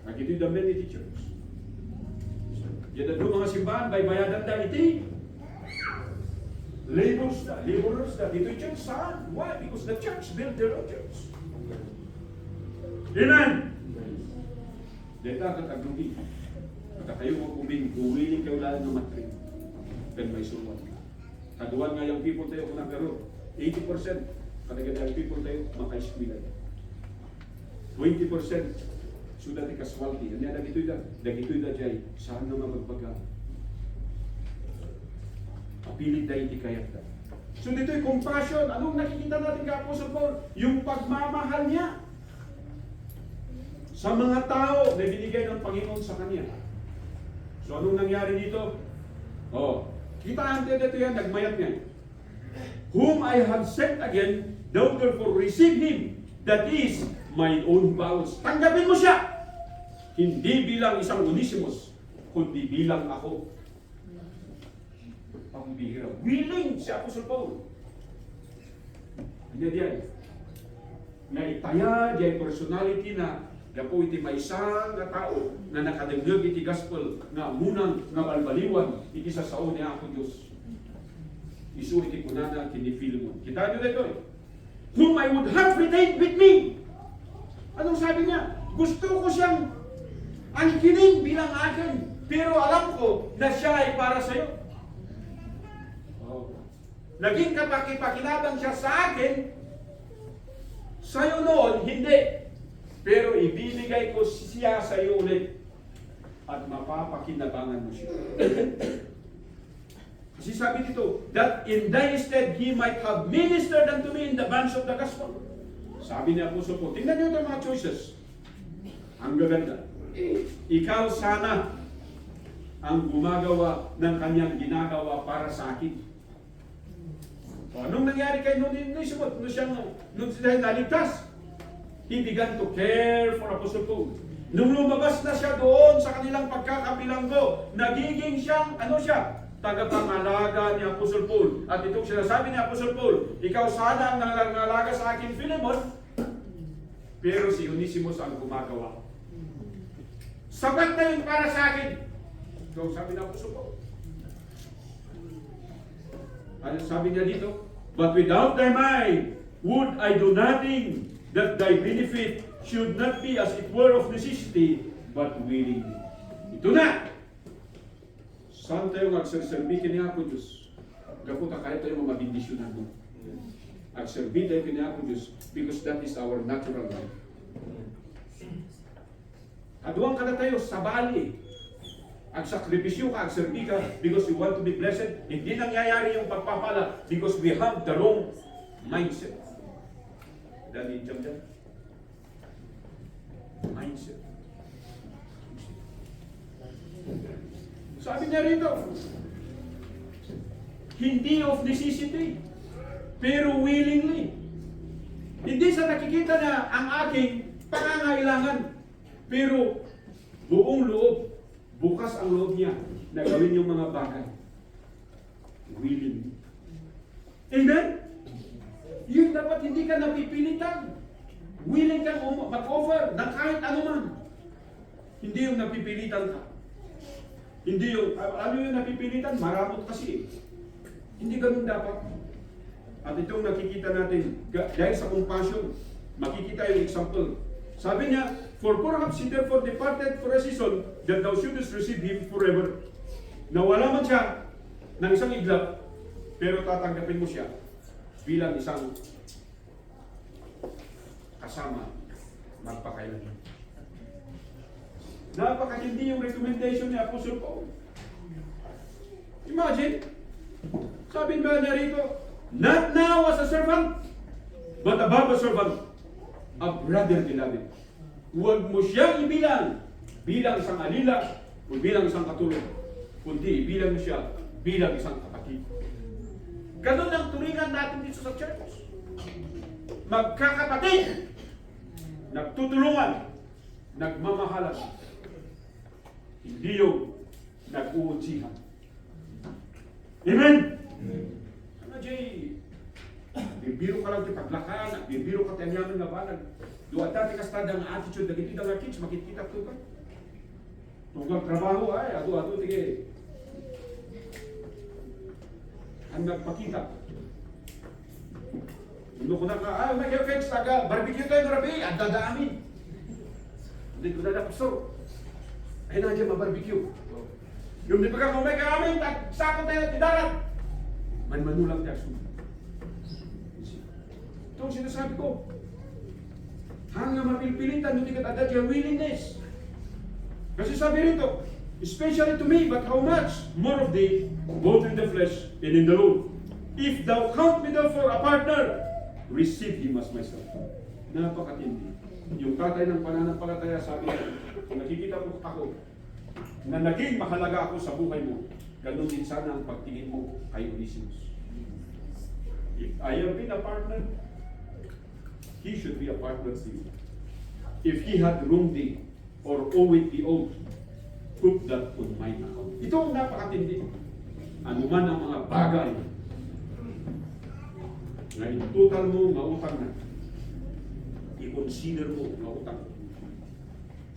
[SPEAKER 1] Nagito yung dami ni teachers. Yan na doon mga simbahan, baybayadan na iti. Laborers na. Dito yung church, saan? Why? Because the church built their own church. Amen! Deta ka taglugi. Pagka kayo mo kuming, huwiling kayo lahat ng matrin. Then may suwan. Kaduan nga yung people tayo kung nagkaroon. 80% kadagad yung people tayo maka-eskwila. 20% sudah di casualty. Ano yan dagito'y da? Dagito'y da dyan. Saan na magbaga? Kapilit da hindi kayat da. So dito'y compassion. Anong nakikita natin ka Apostle Paul? Yung pagmamahal niya sa mga tao na binigay ng Panginoon sa kanya. So anong nangyari dito? Kita natin dito yan, nagmayat niya. Whom I have sent again, thou therefore receive him, that is my own bowels. Tanggapin mo siya! Hindi bilang isang Onesimus, kundi bilang ako. Pambihira. Willing si Apostle Paul. Ano diyan? Na itaya, diyan personality na po iti may isang na tao na nakadagdag iti gospel na munang nga balbaliwan iti sa sao ni ako Diyos. Isu iti kunana kini Philemon. Kita nyo dito eh. Whom I would have retained with me. Anong sabi niya? Gusto ko siyang angkinin bilang akin. Pero alam ko na siya ay para sa'yo. Naging kapakipakinabang siya sa akin. Sa'yo noon, hindi. Pero ibibigay ko siya sa iyo ulit at mapapakinabangan mo siya. Kasi sabi dito, that in thy stead he might have ministered unto me in the branch of the gospel. Sabi ni Apostle Paul, tingnan niyo ito mga choices. Ang gaganda. Ikaw sana ang gumagawa ng kanyang ginagawa para sa akin. Anong nangyari kay Onesimus? Nung siya naligtas? He began to care for Apostle Paul. Nung lumabas na siya doon sa kanilang pagkakabilanggo, nagiging siyang, tagapangalaga ni Apostle Paul. At itong sinasabi ni Apostle Paul, ikaw sana ang nangalaga sa akin, Philemon, pero si Onesimus ang gumagawa. Sapat na yun para sa akin. So sabi ni Apostle Paul. Ano sabi niya dito? But without thy mind, would I do nothing that thy benefit should not be as it were of necessity, but willingly. Ito na! Saan tayo agserserbi kini ako Diyos? Gapo ta kaya tayo mabindisyonan mo. Agserbi tayo kini ako Diyos because that is our natural life. Aduang ka na tayo sa bali. Agsakripisyo ka, agserbi ka because you want to be blessed. Hindi nangyayari yung pagpapala because we have the wrong mindset. Dali, jump dyan. Mindset. Sabi niya rito, hindi of necessity, pero willingly. Hindi sa nakikita na ang aking pangangailangan, pero buong loob, bukas ang loob niya na gawin yung mga bagay. Willingly. Amen? Yun dapat hindi ka napipilitan. Willing kang mag-offer ng kahit anuman. Hindi yung napipilitan ka. Hindi yung, ano yung napipilitan? Maramot kasi. Hindi ganun dapat. At itong nakikita natin, dahil sa compassion, makikita yung example. Sabi niya, for perhaps he therefore departed for a season, that thou shouldest receive him forever. Nawala man siya ng isang iglap, pero tatanggapin mo siya bilang isang kasama magpakailanman. Napakatindi yung recommendation ni Apostle Paul. Imagine, sabi ba niya rito, not now as a servant, but above a servant, a brother beloved. Huwag mo siyang ibilang bilang isang alila o bilang isang katulong, kundi ibilang mo siya bilang isang kapatid. Ganun ang turingan natin dito sa church. Magkakapatid, nagtutulungan, nagmamahalan. Hindi yung nag-uunsihan. Amen? Ano, Jay? Bibiro ka lang di paglakan, bibiro ka tanyaman nga ba? Doon dati kastada ang attitude na gitita nga kids, makikita ko ka. Tunggang trabaho ay, ado-ado, tige. Ang nagpakita. Ano ko na ka, may kayo kids, taga, barbecue tayo grabe, at dadaamin. Hindi ko na pastor. Ay na dyan mabarbecue. Yung di pa ka kumay kami, sako tayo tidarat. Man-manulang tayo. Ito ang sinasabi ko. Hanggang mapilpilitan, hindi ka agad yung willingness. Kasi sabi rito, especially to me, but how much more of thee, both in the flesh and in the Lord. If thou count me therefore a partner, receive him as myself. Napakatindi. Yung tatay ng pananampalataya, sabi niya, kung nakikita mo ako, na naging mahalaga ako sa buhay mo, ganun din sana ang pagtingin mo kay Onesimus. If I have been a partner, he should be a partner to you. If he had wronged thee, or owed thee owed, put that on my account. Ito ang napakatindi. Ano man ang mga bagay na itutal mo, mautang na, i-consider mo, mautang,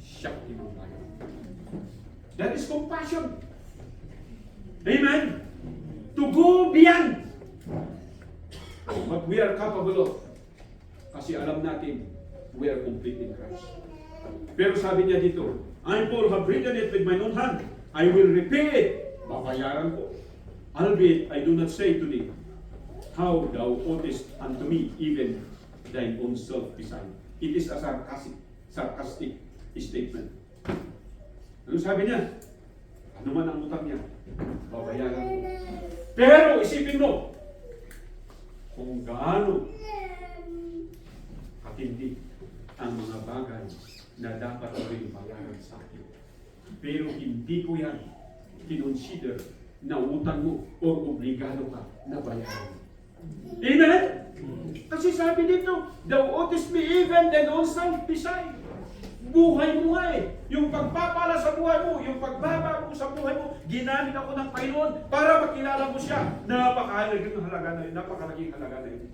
[SPEAKER 1] siya imang bayan. That is compassion. Amen? To go beyond what we are capable of. Kasi alam natin, we are complete in Christ. Pero sabi niya dito, I, Paul, have written it with my own hand. I will repay it. Babayaran ko. Albeit, I do not say to thee, how thou oughtest unto me, even thine own self beside. It is a sarcastic statement. Ano sabi niya? Ano man ang utang niya, babayaran ko. Pero isipin mo, kung gaano katindi ang mga bagay na dapat gawin bayaran sa akin. Pero hindi ko yan kinonsider na utang mo o obligado ka na bayaran. Amen? Kasi sabi dito, thou oughtest me even thine own self beside. Buhay mo nga eh. Yung pagpapala sa buhay mo, yung pagbabago sa buhay mo, ginamit ako ng Panginoon para makilala mo siya. Napakahalagang halaga na yun. Napakalaging halaga na yun.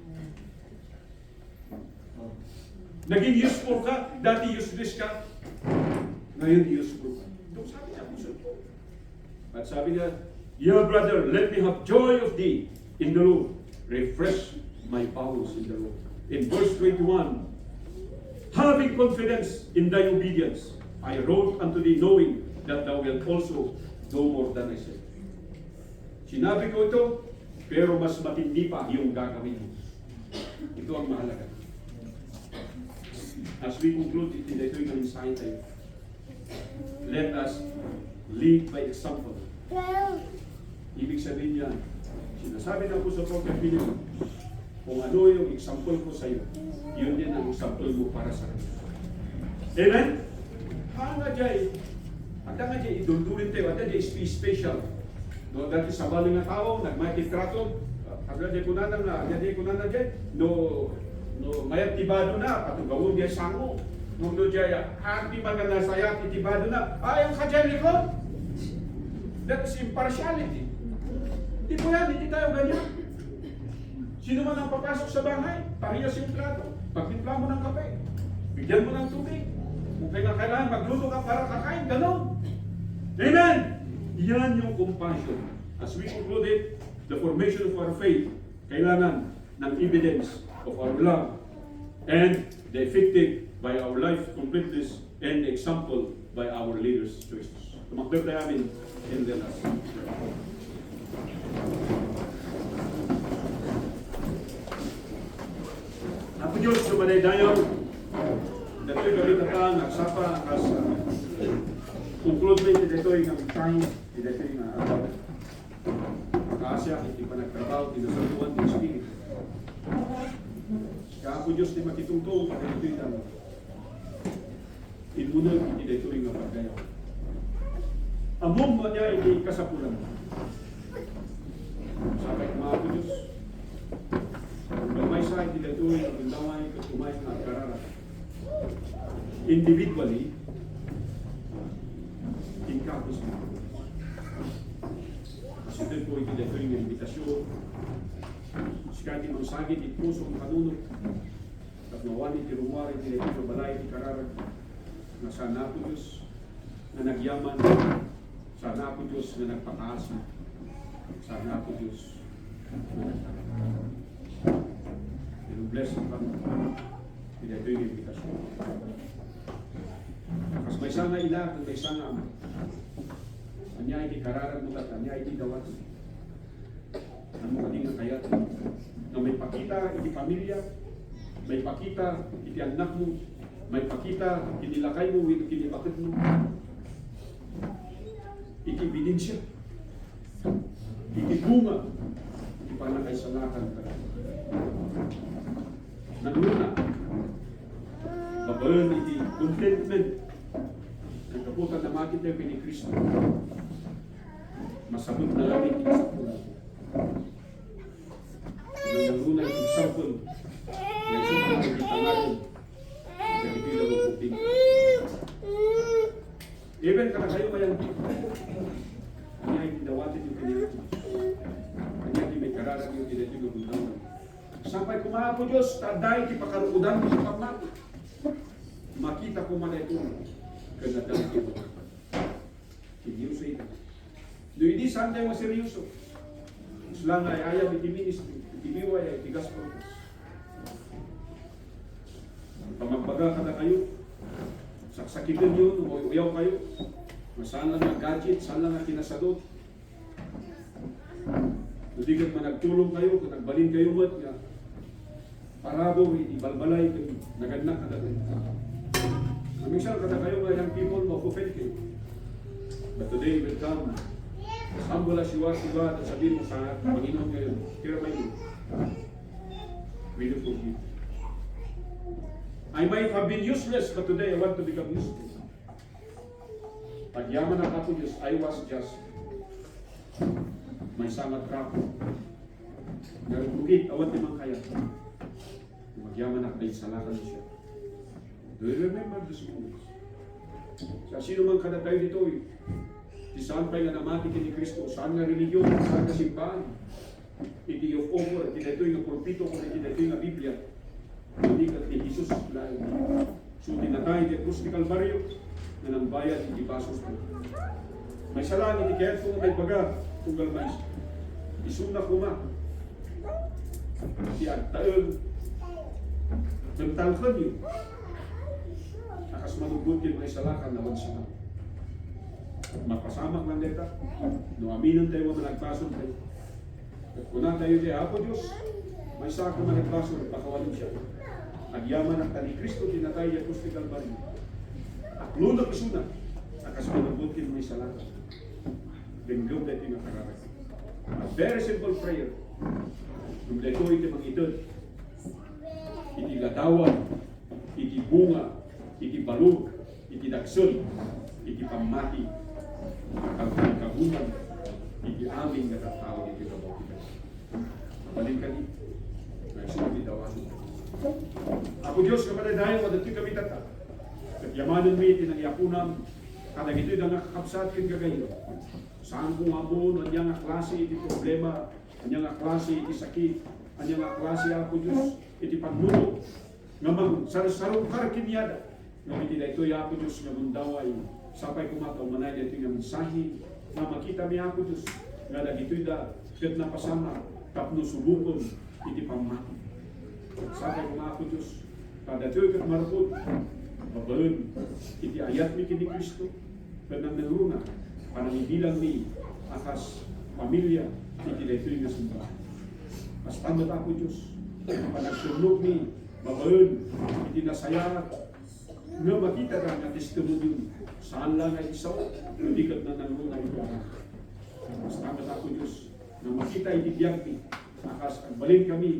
[SPEAKER 1] Naging useful ka, dati useless ka. Ngayon useful ka. Ito sabi niya, useful. At sabi niya, yeah brother, let me have joy of thee in the Lord. Refresh my bowels in the Lord. In verse 21, having
[SPEAKER 2] confidence in thy obedience. I wrote unto thee knowing that thou wilt also do more than I said. Sinabi ko ito, pero mas matindi pa yung gagawin mo. Ito ang mahalaga. As we conclude, ito yung mensahe tayo. Let us lead by example. Ibig sabihin yan, sinasabi ng Apostol Paul kay Pilipino, kung ano yung example ko sa iyo, yun din ang example mo para sa akin. Amen? Ada nga dyan, iduldurin tayo, ada dyan special. No, dati sa balo nga tao, nagmakitrato, ada dyan kunanan na, ada dyan kunanan dyan, no, mayat tibado na, patugawon dyan sango. No dyan, hati maganda sayat, itibado na, ayaw ka dyan likod. That is impartiality. Hindi po yan, hindi tayo ganyan. Sino man ang papasok sa bahay, parehas yung plato. Pagtimpla mo ng kape, bigyan mo ng tubig. Kung kailangan magluto ka para kakain, ganon. Amen! Yan yung compassion. As we concluded, the formation of our faith, kailangan ng evidence of our love and the effective by our life completeness and the example by our leaders' choices. Tumakbir tayo amin in the last. Ako Diyos, sumaday dayo, dato'y galita pa, nagsapa, as conclude mo dito'y ng time, dito'y na kaasya, hindi pa nagtrabaho, tinasaluan, ng spirit. Kaya ako Diyos, di makitungtong, pati dito'y dalo. Inunod, hindi dito'y nga pagdayaw. Among mo niya, hindi kasapulan. Sabay mga ako Diyos, may sa hindi dito'y ang bindaway, katumay na karara. Individually, tingkapos mo. Kasi ito po ito yung invitasyon. Sikati mang sagit, itpuso ang kanunod. At nawani, tirumari, ito balay, ikararag. Na sana po Diyos na nagyaman. Sana po Diyos na nagpakaasa. Sana po Diyos na nagpakaasa. And bless ang Panginoon. Ito yung invitasyon. Mas may sana ila, kung may sana ama. Anya iti kararag mo kat, anya iti dawat. Ano mo nga kayat. Na may pakita iti pamilya, may pakita iti anak mo, may pakita iti lakay mo, iti kinibakit mo. Iti ebidensya. Iti bunga. Iti panakaisalakan ka. Naguna. Babalan iti contentment. Nagkaputan na makit na yung Kristo. Masabot na lang iti kasapulan. Naguna iti example. Nagsupan iti tangayon. Nagkipila mo kuping. Even ka na kayo mayang kanya iti dawatin yung pinagin. Kanya iti may kararag yung tinatid yung bundawan. Sampai kumaha po Diyos, taday iti pakarukudan mo sa pamnat. Makita ko man ito. Kagandang ito. Seryoso ito. Doon hindi saan tayo maseryoso. Islang ay ayaw iti ministry, iti biway ay iti gospel. Pamagbaga ka na kayo. Saksakitin yun, uyaw kayo. Saan lang ang gadget, saan lang ang kinasadot. Hindi ka man nagtulong kayo, kung nagbalin kayo mat nga. Parabo, ibalbalay, nagandang ka na kayo. Minsan kada kayo mga young people, mag-offend kayo. But today will come. As humble as you are to God, at sabihin mo sa Panginoon ngayon, here am I. Will you forgive? I might have been useless, but today I want to become useful. Pagyaman ang ako Diyos, I was just may sangat kapo. Narugugit, awat naman kaya. Magyaman ako dahil salakan siya. Do you remember this moment? Sa sino man kada tayo dito di saan pa nga namati ni Kristo, saan nga religiyon, saan nga simbahan. Iti of offer, iti dito yung pulpito, iti dito yung Biblia. Hindi ka ni Jesus lahat. So tinatay di krus ni Kalbaryo na nang bayad iti basos mo. May salang iti kahit kung may baga, tunggal mais. Isuna kuma. Iti agtaon. Nagtalkan yun. akas manugutin mga isalakan na wansa na. Mapasamak lang dito. No aminon tayo mga nagpason tayo. At kuna tayo di Apo Diyos, may sa ako managpason, pakawalan siya. Agyaman ang tali Kristo, tinatay at Kusti Kalbaryo. At lunag isuna, akas manugutin mga isalakan. Benggaw tayo tinatararay. A very simple prayer. Kung dito iti mangitod, iti ladawan, iti bunga, iti balog, iti dagsol, iti pamati, kagunan, iti aming natatawag iti kabawitan. Balik ka ni, nagsunod itawa. Apo Diyos, kapatid dayo, madati kami tata. At yamanan mi, tinangyapunam, kadag ito'y na kakapsat kin kagayon. Saan kung amon, anyang klase iti problema, anyang klase iti sakit, anyang klase Apo Diyos, iti pagluto, ngamang sarong karakinyada, nga iti na ito'y Apo Diyos, nga mundaway, sapay kumataw manay na ito'y nga mensahe, nga makita mi Apo Diyos, nga dagito'y da, kat napasama, tapno subukon, iti pamati. Sapay kuma Apo Diyos, kada ito'y kat marapot, babaon, iti ayat mi kini Kristo, kat nang naluna, panangibilang mi, akas pamilya, iti na ito'y nga sumbahan. Mas tamat Apo Diyos, panagsunog mi, babaon, iti nasaya, nga makita ka nga testimonyo, saan lang ay isaw, hindi kat na naluna ito. Mas tamat Apo Diyos, na makita iti biyag mi, akas agbalin kami,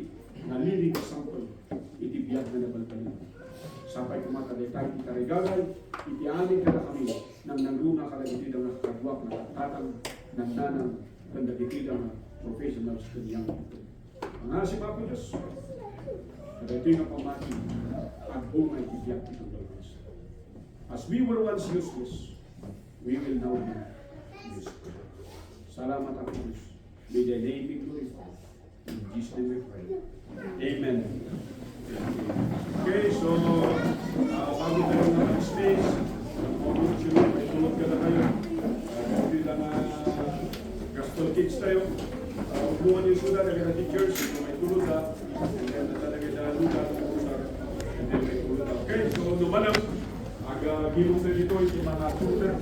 [SPEAKER 2] nalilig sampol, iti biyag na nabalbalin. Sampai kumataday tayo iti karigagay, iti amin kada kami, nang naluna ka lang iti na kakagwak na tatang, nang nanang, kanda iti na professionals kaniyang ito. Ang asim Apo Diyos, kada ito yung pamati, at bungay iti biyag ito. As we were once useless, we will now be useful. Salamat Apo Diyos. May thy name be glorified. In Jesus' name we pray. Amen. Okay, so bago tayo ng space, opportunity, may tulog ka na kayo. Hindi lang Gospel Kids tayo. Upuan yung suda, naging na teachers, may tulog na. And then natalagay na lugar, and then may tulog na. Okay, so numanang, gilong na dito, yung mga 2:30.